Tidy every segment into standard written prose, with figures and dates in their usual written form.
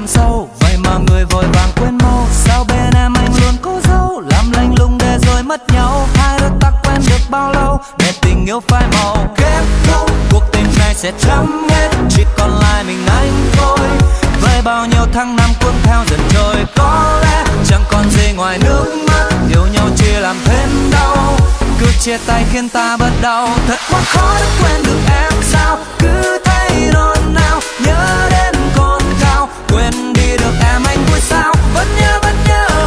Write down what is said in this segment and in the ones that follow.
đậm sâu, vậy mà người vội vàng quên mau. Sao bên em anh luôn cố giấu, làm lạnh lùng để rồi mất nhau. Hai đôi ta quen được bao lâu để tình yêu phai màu. Kết thúc cuộc tình này sẽ chấm hết, chỉ còn lại mình anh thôi. Với bao nhiêu tháng năm cuốn theo dần trôi, có lẽ chẳng còn gì ngoài nước mắt. Yêu nhau chỉ làm thêm đau, cứ chia tay khiến ta bớt đau. Thật quá khó để quên được em sao, cứ thấy nôn nao nhớ đến con cao. Quên đi được em anh vui sao, vẫn nhớ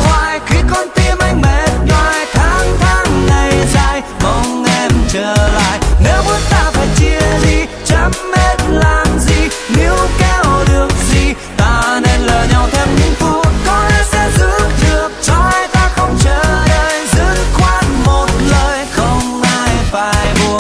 hoài khi con tim anh mệt nhoài. Tháng tháng ngày dài mong em trở lại, nếu muốn ta phải chia ly chẳng biết làm gì. Níu kéo được gì ta nên lỡ nhau thêm những phút, có lẽ sẽ giữ được cho hai ta không chờ đợi. Dứt khoát một lời không ai phải buồn.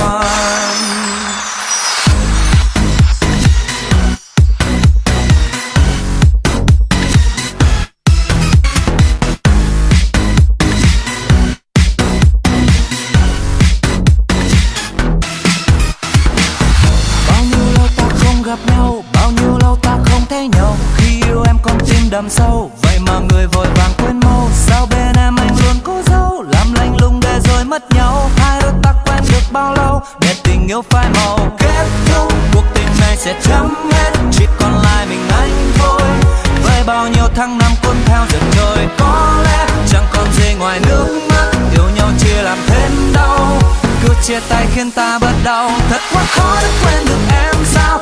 Bao nhiêu lâu ta không gặp nhau, bao nhiêu lâu ta không thấy nhau. Khi yêu em con tim đậm sâu, vậy mà người vội vàng quên mau. Sao bên em anh luôn cố giấu, làm lạnh lùng để rồi mất nhau. Hai đôi ta quen được bao lâu để tình yêu phai màu. Kết thúc cuộc tình này sẽ chấm hết, chỉ còn lại mình anh thôi. Với bao nhiêu tháng năm cuốn theo dần trôi, có lẽ chẳng còn gì ngoài nước mắt. Yêu nhau chỉ làm thêm đau, cứ chia tay khiến ta bớt đau. Thật quá khó để quên được em sao,